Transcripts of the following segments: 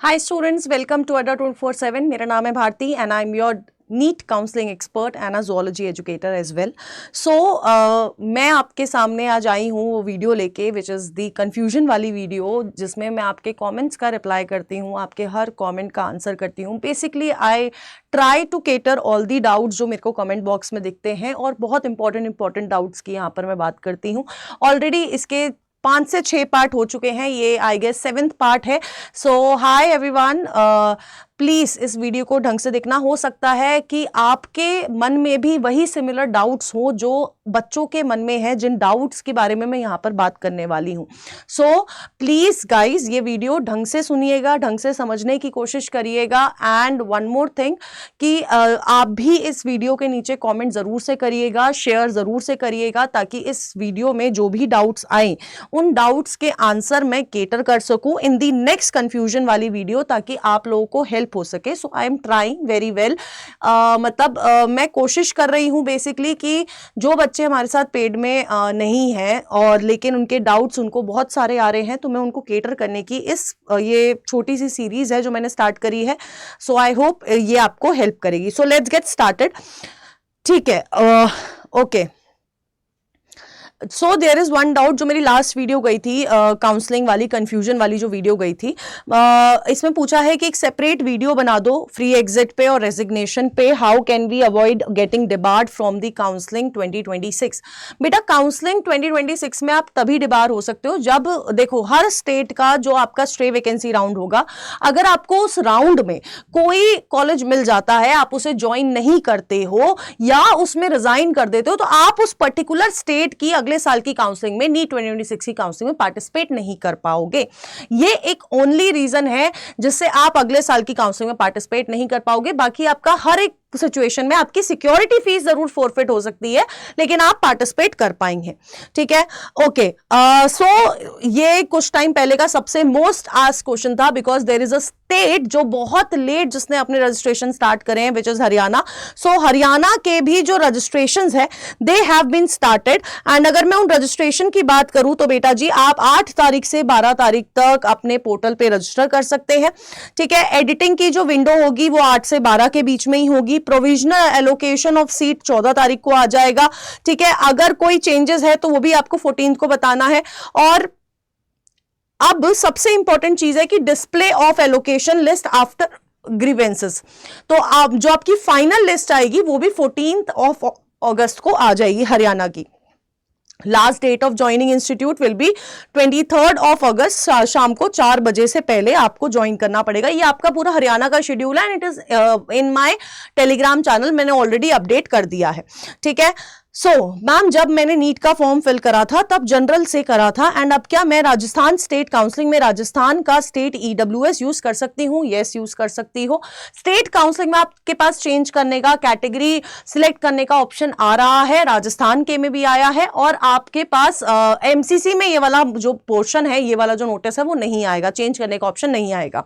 Hi students, welcome to Adda 247. मेरा नाम है Bharti and I'm your NEET counselling expert and a zoology educator as well. So मैं आपके सामने आज आई हूँ वो वीडियो लेके विच इज़ दी कन्फ्यूजन वाली वीडियो, जिसमें मैं आपके कमेंट्स का रिप्लाई करती हूँ, आपके हर कमेंट का आंसर करती हूँ. Basically I try to cater all the doubts जो मेरे को कमेंट बॉक्स में दिखते हैं, और बहुत इंपॉर्टेंट डाउट्स की यहाँ पर मैं बात करती हूँ. ऑलरेडी इसके 5 से 6 पार्ट हो चुके हैं, ये आई गेस 7th पार्ट है. सो हाय एवरीवन, प्लीज इस वीडियो को ढंग से देखना. हो सकता है कि आपके मन में भी वही सिमिलर डाउट्स हो जो बच्चों के मन में है, जिन डाउट्स के बारे में मैं यहाँ पर बात करने वाली हूँ. सो प्लीज गाइज ये वीडियो ढंग से सुनिएगा, ढंग से समझने की कोशिश करिएगा. एंड वन मोर थिंग कि आप भी इस वीडियो के नीचे कमेंट जरूर से करिएगा, शेयर जरूर से करिएगा, ताकि इस वीडियो में जो भी डाउट्स आए उन डाउट्स के आंसर मैं केटर कर सकूं इन दी नेक्स्ट कंफ्यूजन वाली वीडियो, ताकि आप लोगों को हेल्प हो सके. So I am trying very well. मैं कोशिश कर रही हूं बेसिकली कि जो बच्चे हमारे साथ पेड में नहीं हैं और लेकिन उनके डाउट्स उनको बहुत सारे आ रहे हैं, तो मैं उनको केटर करने की ये छोटी सी सीरीज है जो मैंने स्टार्ट करी है. सो आई होप ये आपको हेल्प करेगी. So let's get started. ठीक है, okay. So there is one doubt जो मेरी लास्ट वीडियो गई थी, काउंसलिंग वाली, कंफ्यूजन वाली जो वीडियो गई थी. इसमें पूछा है कि एक सेपरेट वीडियो बना दो फ्री एग्जिट पे और रेजिग्नेशन पे. How can we avoid getting debarred from the counselling 2026. बेटा काउंसलिंग 2026 में आप तभी डिबार हो सकते हो जब, देखो, हर स्टेट का जो आपका स्ट्रे वैकेंसी राउंड होगा, अगर आपको उस राउंड में कोई कॉलेज मिल जाता है, आप उसे ज्वाइन नहीं करते हो या उसमें रिजाइन कर देते हो, तो आप उस पर्टिकुलर स्टेट की अगले साल की काउंसलिंग में, नीट 2026 की काउंसलिंग में पार्टिसिपेट नहीं कर पाओगे. ये एक ओनली रीजन है जिससे आप अगले साल की काउंसलिंग में पार्टिसिपेट नहीं कर पाओगे. बाकी आपका हर एक सिचुएशन में आपकी सिक्योरिटी फीस जरूर फोरफिट हो सकती है, लेकिन आप पार्टिसिपेट कर पाएंगे. ठीक है, ओके. सो ये कुछ टाइम पहले का सबसे मोस्ट आस्क्ड क्वेश्चन था, because there is a state जो बहुत लेट जिसने अपने रजिस्ट्रेशन स्टार्ट करे हैं, which is Haryana. So Haryana के भी जो रजिस्ट्रेशन है they have been started. And अगर मैं उन रजिस्ट्रेशन की बात करूं तो बेटा जी आप 8 तारीख से 12 तारीख तक अपने पोर्टल पे रजिस्टर कर सकते हैं. ठीक है, एडिटिंग की जो विंडो होगी वो 8 से 12 के बीच में ही होगी. प्रोविजनल एलोकेशन ऑफ सीट 14 तारीख को आ जाएगा. ठीक है, अगर कोई चेंजेस है तो वो भी आपको 14 को बताना है. और अब सबसे इंपॉर्टेंट चीज है कि display of allocation list after grievances. तो आप जो आपकी फाइनल लिस्ट आएगी वो भी 14th ऑफ अगस्त को आ जाएगी हरियाणा की. Last date of joining institute will be 23rd of August. शाम को 4 बजे से पहले आपको ज्वाइन करना पड़ेगा. ये आपका पूरा हरियाणा का शेड्यूल है and it is in my Telegram channel. मैंने ऑलरेडी अपडेट कर दिया है. ठीक है. सो मैम जब मैंने नीट का फॉर्म फिल करा था तब जनरल से करा था, एंड अब क्या मैं राजस्थान स्टेट काउंसलिंग में राजस्थान का स्टेट EWS यूज कर सकती हूँ? यस, यूज कर सकती हो. स्टेट काउंसलिंग में आपके पास चेंज करने का, कैटेगरी सिलेक्ट करने का ऑप्शन आ रहा है. राजस्थान के में भी आया है. और आपके पास MCC में ये वाला जो पोर्शन है, ये वाला जो नोटिस है वो नहीं आएगा, चेंज करने का ऑप्शन नहीं आएगा.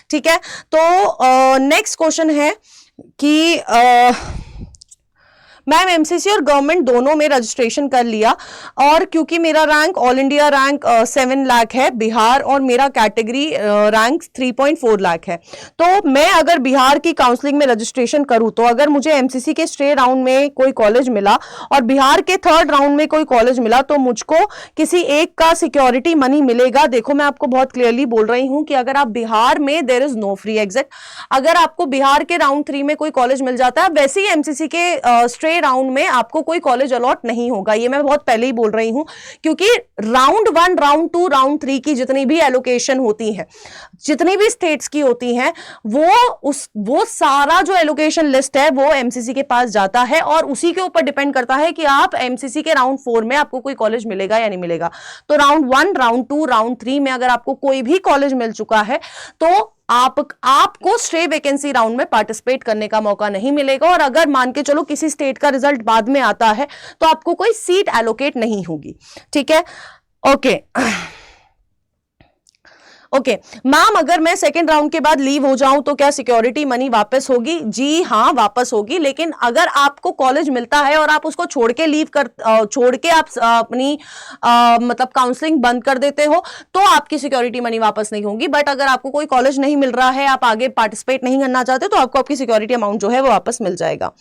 ठीक है, तो नेक्स्ट क्वेश्चन है कि मैम MCC और गवर्नमेंट दोनों में रजिस्ट्रेशन कर लिया, और क्योंकि मेरा rank all India rank 7 lakh है बिहार, और मेरा कैटेगरी रैंक 3.4 लाख है, तो मैं अगर बिहार की काउंसलिंग में रजिस्ट्रेशन करूं तो अगर मुझे MCC के स्टे राउंड में कोई कॉलेज मिला और बिहार के 3rd राउंड में कोई कॉलेज मिला, तो मुझको किसी एक का सिक्योरिटी मनी मिलेगा. देखो मैं आपको बहुत क्लियरली बोल रही हूं कि अगर आप बिहार में, there is no free exit. अगर आपको बिहार के राउंड 3 में कोई कॉलेज मिल जाता है, वैसे ही MCC के स्ट्रे राउंड में आपको कोई कॉलेज अलॉट नहीं होगा. ये मैं बहुत पहले ही बोल रही हूं, क्योंकि राउंड 1, राउंड 2, राउंड 3 की जितनी भी एलोकेशन होती है, जितनी भी स्टेट्स की होती हैं, वो सारा जो एलोकेशन लिस्ट है वो MCC के पास जाता है, और उसी के ऊपर डिपेंड करता है कि आप MCC के राउंड 4 में आपको कोई कॉलेज मिलेगा या नहीं मिलेगा. तो राउंड 1, राउंड 2, राउंड 3 में अगर आपको कोई भी कॉलेज मिल चुका है तो आपको स्ट्रे वैकेंसी राउंड में पार्टिसिपेट करने का मौका नहीं मिलेगा. और अगर मान के चलो किसी स्टेट का रिजल्ट बाद में आता है तो आपको कोई सीट एलोकेट नहीं होगी. ठीक है, ओके. ओके मैम, अगर मैं सेकेंड राउंड के बाद लीव हो जाऊं तो क्या सिक्योरिटी मनी वापस होगी? जी हाँ, वापस होगी, लेकिन अगर आपको कॉलेज मिलता है और आप उसको छोड़ के छोड़ के आप अपनी मतलब काउंसलिंग बंद कर देते हो तो आपकी सिक्योरिटी मनी वापस नहीं होगी। बट अगर आपको कोई कॉलेज नहीं मिल रहा है, आप आगे पार्टिसिपेट नहीं करना चाहते, तो आपको आपकी सिक्योरिटी अमाउंट जो है वो वापस मिल जाएगा।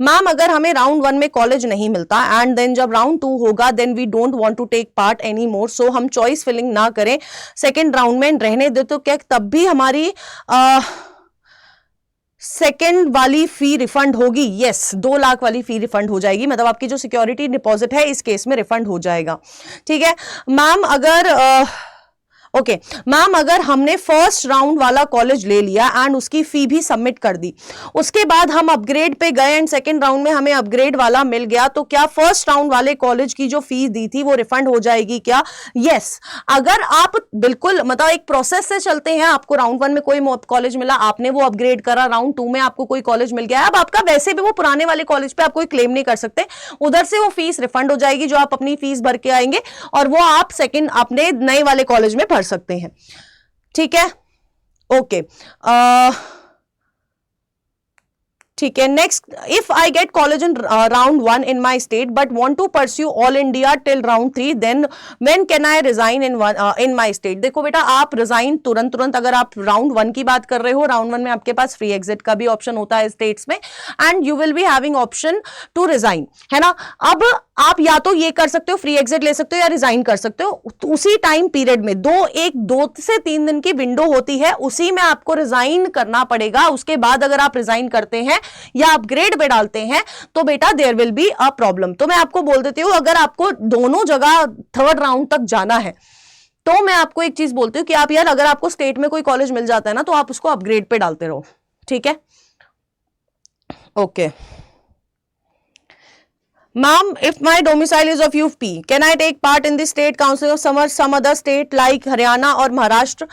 मैम, अगर हमें राउंड 1 में कॉलेज नहीं मिलता एंड देन जब राउंड 2 होगा then we don't want to take part any more, so हम चॉइस फिलिंग ना करें, सेकेंड राउंड में रहने दे, तो क्या तब भी हमारी सेकेंड वाली फी रिफंड होगी? यस, 2 लाख वाली फी रिफंड हो जाएगी, मतलब आपकी जो सिक्योरिटी डिपॉजिट है इस केस में रिफंड हो जाएगा। ठीक है मैम, अगर ओके मैम, अगर हमने फर्स्ट राउंड वाला कॉलेज ले लिया एंड उसकी फी भी सबमिट कर दी, उसके बाद हम अपग्रेड पे गए एंड सेकंड राउंड में हमें अपग्रेड वाला मिल गया, तो क्या फर्स्ट राउंड वाले कॉलेज की जो फीस दी थी वो रिफंड हो जाएगी क्या? यस, अगर आप बिल्कुल मतलब एक प्रोसेस से चलते हैं, आपको राउंड 1 में कोई कॉलेज मिला, आपने वो अपग्रेड करा, राउंड 2 में आपको कोई कॉलेज मिल गया, अब आपका वैसे भी वो पुराने वाले कॉलेज पे आप कोई क्लेम नहीं कर सकते, उधर से वो फीस रिफंड हो जाएगी जो आप अपनी फीस भर के आएंगे और वो आप सेकंड अपने नए वाले कॉलेज में भर सकते हैं। ठीक है, ओके ठीक है। Next, if I get college in round 1 in my state but want to pursue all India till round 3, then when can I resign in my state? देखो बेटा, आप रिजाइन तुरंत अगर आप राउंड 1 की बात कर रहे हो, राउंड 1 में आपके पास फ्री एग्जिट का भी ऑप्शन होता है स्टेट्स में and you will be having option to resign, है ना। अब आप या तो ये कर सकते हो, फ्री एग्जिट ले सकते हो, या रिजाइन कर सकते हो। उसी टाइम पीरियड में 2 से 3 दिन की विंडो होती है, उसी में आपको रिजाइन करना पड़ेगा। उसके बाद अगर आप रिजाइन करते हैं या अपग्रेड पे डालते हैं तो बेटा there will be a problem. तो मैं आपको बोल देती हूं, अगर आपको दोनों जगह थर्ड राउंड तक जाना है तो मैं आपको एक चीज बोलती हूं कि आप यार, अगर आपको स्टेट में कोई कॉलेज मिल जाता है ना, तो आप उसको अपग्रेड पे डालते रहो। ठीक है, okay ma'am, if my domicile is of UP, can I take part in the state council of some other state like Haryana और महाराष्ट्र?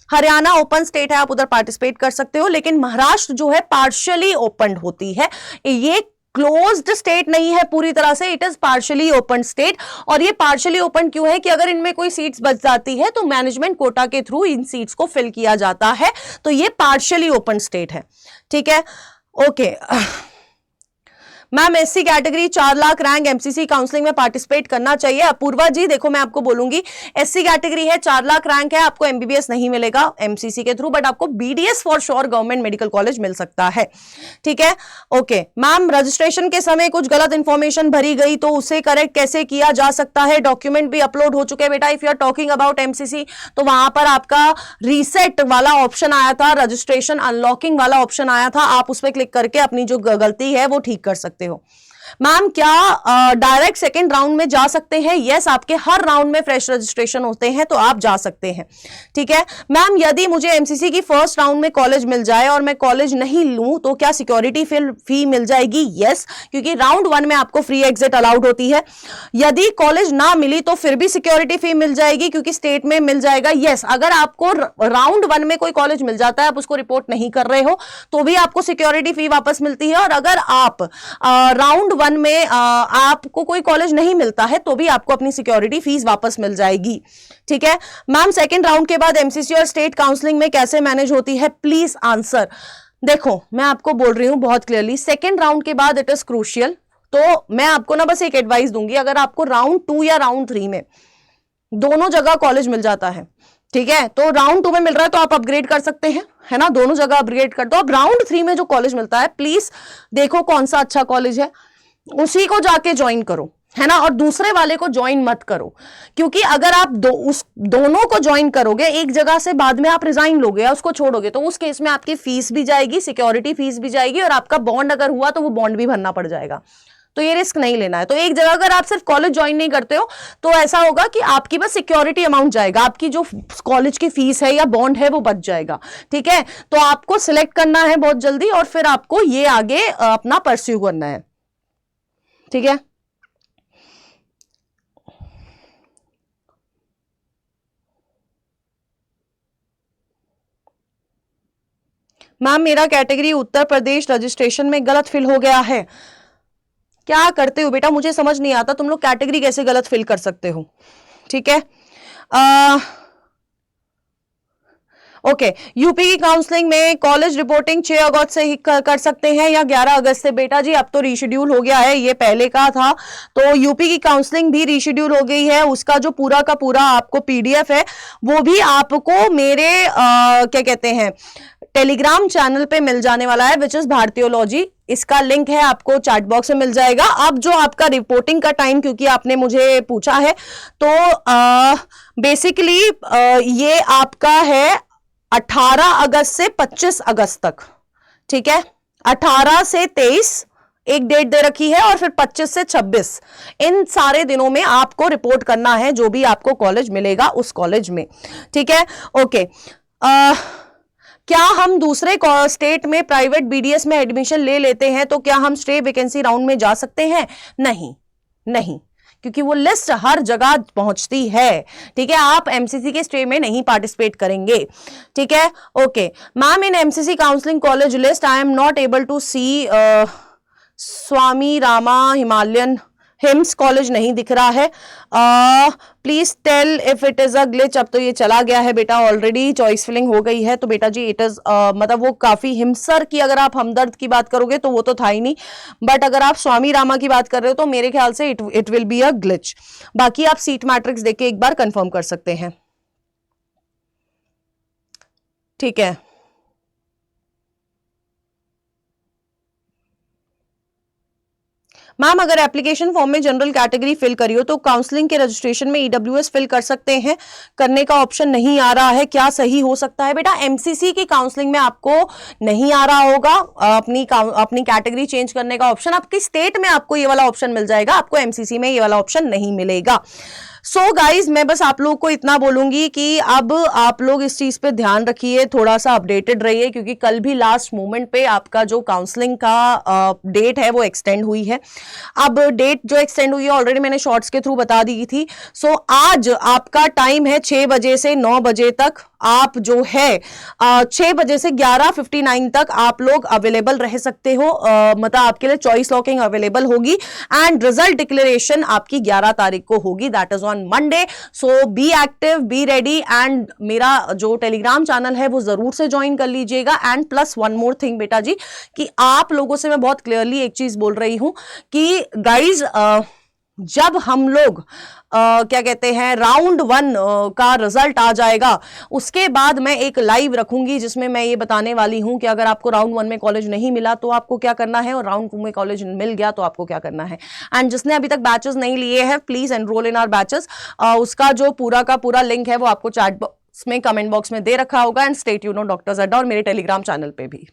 हरियाणा ओपन स्टेट है, आप उधर पार्टिसिपेट कर सकते हो, लेकिन महाराष्ट्र जो है पार्शियली ओपन होती है, ये क्लोज्ड स्टेट नहीं है पूरी तरह से, it is partially open state. और ये पार्शियली ओपन क्यों है कि अगर इनमें कोई सीट्स बच जाती है तो मैनेजमेंट कोटा के थ्रू इन सीट्स को फिल किया जाता है, तो ये पार्शियली ओपन स्टेट है। ठीक है, okay ma'am, SC category 4 lakh rank MCC counselling में पार्टिसिपेट करना चाहिए? अपूर्वा जी देखो, मैं आपको बोलूंगी, एससी कैटेगरी है, 4 लाख रैंक है, आपको एमबीबीएस नहीं मिलेगा एमसीसी के थ्रू, बट आपको BDS for sure government medical college मिल सकता है। ठीक है, ओके मैम, रजिस्ट्रेशन के समय कुछ गलत इंफॉर्मेशन भरी गई तो उसे करेक्ट कैसे किया जा सकता है? डॉक्यूमेंट भी अपलोड हो चुके हैं बेटा। If you are talking about MCC तो वहां पर आपका रीसेट वाला ऑप्शन आया था, रजिस्ट्रेशन अनलॉकिंग वाला ऑप्शन आया था, आप उस पर क्लिक करके अपनी जो गलती है वो ठीक कर सकते हो। मैम, क्या डायरेक्ट सेकेंड राउंड में जा सकते हैं? यस, आपके हर राउंड में फ्रेश रजिस्ट्रेशन होते हैं तो आप जा सकते हैं। ठीक है मैम, यदि मुझे एमसीसी की फर्स्ट राउंड में कॉलेज मिल जाए और मैं कॉलेज नहीं लूं तो क्या सिक्योरिटी फी मिल जाएगी? यस, क्योंकि राउंड 1 में आपको फ्री एग्जिट अलाउड होती है। यदि कॉलेज ना मिली तो फिर भी सिक्योरिटी फी मिल जाएगी क्योंकि स्टेट में मिल जाएगा। यस, अगर आपको राउंड 1 में कोई कॉलेज मिल जाता है, आप उसको रिपोर्ट नहीं कर रहे हो तो भी आपको सिक्योरिटी फी वापस मिलती है, और अगर आप राउंड 1 में आपको कोई कॉलेज नहीं मिलता है तो भी आपको अपनी सिक्योरिटी फीस वापस मिल जाएगी। ठीक है मैम, सेकंड राउंड के बाद एमसीसी और स्टेट काउंसलिंग में कैसे मैनेज होती है? Please answer. देखो, मैं आपको बोल रही हूं बहुत क्लियरली, सेकंड राउंड के बाद इट इज क्रूशियल, तो मैं आपको ना बस एक एडवाइस दूंगी, अगर आपको राउंड 2 या राउंड 3 में दोनों जगह कॉलेज मिल जाता है, ठीक है, तो राउंड 2 में मिल रहा है तो आप अपग्रेड कर सकते हैं, है ना, दोनों जगह अपग्रेड कर दो। अब राउंड 3 में जो कॉलेज मिलता है, प्लीज देखो कौन सा अच्छा कॉलेज है, उसी को जाके ज्वाइन करो, है ना, और दूसरे वाले को ज्वाइन मत करो, क्योंकि अगर आप दोनों को ज्वाइन करोगे एक जगह से, बाद में आप रिजाइन लोगे या उसको छोड़ोगे, तो उस केस में आपकी फीस भी जाएगी, सिक्योरिटी फीस भी जाएगी, और आपका बॉन्ड अगर हुआ तो वो बॉन्ड भी भरना पड़ जाएगा। तो ये रिस्क नहीं लेना है। तो एक जगह अगर आप सिर्फ कॉलेज ज्वाइन नहीं करते हो तो ऐसा होगा कि आपकी बस सिक्योरिटी अमाउंट जाएगा, आपकी जो कॉलेज की फीस है या बॉन्ड है वो बच जाएगा। ठीक है, तो आपको सिलेक्ट करना है बहुत जल्दी और फिर आपको ये आगे अपना परस्यू करना है। ठीक है, मैम मेरा कैटेगरी उत्तर प्रदेश रजिस्ट्रेशन में गलत फिल हो गया है। क्या करते हो बेटा, मुझे समझ नहीं आता तुम लोग कैटेगरी कैसे गलत फिल कर सकते हो। ठीक है, ओके यूपी की काउंसलिंग में कॉलेज रिपोर्टिंग 6 अगस्त से ही कर सकते हैं या 11 अगस्त से? बेटा जी अब तो रीशेड्यूल हो गया है, ये पहले का था, तो यूपी की काउंसलिंग भी रीशेड्यूल हो गई है। उसका जो पूरा का पूरा आपको पीडीएफ है वो भी आपको मेरे क्या कहते हैं टेलीग्राम चैनल पे मिल जाने वाला है, विच इज भारतीयोलॉजी। इसका लिंक है आपको चैट बॉक्स में मिल जाएगा। अब जो आपका रिपोर्टिंग का टाइम, क्योंकि आपने मुझे पूछा है, तो बेसिकली ये आपका है 18 अगस्त से 25 अगस्त तक, ठीक है। 18 से 23 एक डेट दे रखी है और फिर 25 से 26 इन सारे दिनों में आपको रिपोर्ट करना है जो भी आपको कॉलेज मिलेगा उस कॉलेज में, ठीक है। ओके क्या हम दूसरे स्टेट में प्राइवेट बीडीएस में एडमिशन ले लेते हैं तो क्या हम स्टे वैकेंसी राउंड में जा सकते हैं? नहीं, नहीं, क्योंकि वो लिस्ट हर जगह पहुंचती है, ठीक है। आप एमसीसी के स्टे में नहीं पार्टिसिपेट करेंगे, ठीक है। Okay ma'am, in MCC counselling college list I am not able to see Swami Rama Himalayan HIMS college नहीं दिख रहा है। Please tell if it is a glitch. अब तो ये चला गया है बेटा, ऑलरेडी चॉइस फिलिंग हो गई है, तो बेटा जी इट इज मतलब वो काफी हिमसर की, अगर आप हमदर्द की बात करोगे तो वो तो था ही नहीं, बट अगर आप स्वामी रामा की बात कर रहे हो तो मेरे ख्याल से it will be a glitch. बाकी आप सीट मैट्रिक्स देके एक बार कंफर्म कर सकते हैं, ठीक है। मैम अगर एप्लीकेशन फॉर्म में जनरल कैटेगरी फिल करी हो तो काउंसलिंग के रजिस्ट्रेशन में ईडब्ल्यूएस फिल कर सकते हैं, करने का ऑप्शन नहीं आ रहा है, क्या सही हो सकता है? बेटा एमसीसी की काउंसलिंग में आपको नहीं आ रहा होगा अपनी कैटेगरी चेंज करने का ऑप्शन। आपकी स्टेट में आपको ये वाला ऑप्शन मिल जाएगा, आपको एमसीसी में ये वाला ऑप्शन नहीं मिलेगा। सो गाइज मैं बस आप लोगों को इतना बोलूंगी कि अब आप लोग इस चीज पे ध्यान रखिए, थोड़ा सा अपडेटेड रहिए, क्योंकि कल भी लास्ट मोमेंट पे आपका जो काउंसलिंग का डेट है वो एक्सटेंड हुई है। अब डेट जो एक्सटेंड हुई है ऑलरेडी मैंने शॉर्ट्स के थ्रू बता दी थी। सो आज आपका टाइम है 6 बजे से 9 बजे तक, आप जो है 6 बजे से 11:59 तक आप लोग अवेलेबल रह सकते हो, मतलब आपके लिए चॉइस लॉकिंग अवेलेबल होगी एंड रिजल्ट डिक्लेरेशन आपकी 11 तारीख को होगी, that is on Monday. So be active, be ready and मेरा जो टेलीग्राम चैनल है वो जरूर से ज्वाइन कर लीजिएगा। And plus one more thing बेटा जी, कि आप लोगों से मैं बहुत क्लियरली एक चीज बोल रही हूं कि गाइज जब हम लोग क्या कहते हैं राउंड 1 का रिजल्ट आ जाएगा, उसके बाद मैं एक लाइव रखूंगी जिसमें मैं ये बताने वाली हूं कि अगर आपको राउंड 1 में कॉलेज नहीं मिला तो आपको क्या करना है, और राउंड 2 में कॉलेज मिल गया तो आपको क्या करना है। एंड जिसने अभी तक बैचेस नहीं लिए हैं please enroll in our batches. उसका जो पूरा का पूरा लिंक है वो आपको चैट बॉक्स में, कमेंट बॉक्स में दे रखा होगा। And stay tuned on Doctors Adda और मेरे टेलीग्राम चैनल पे भी।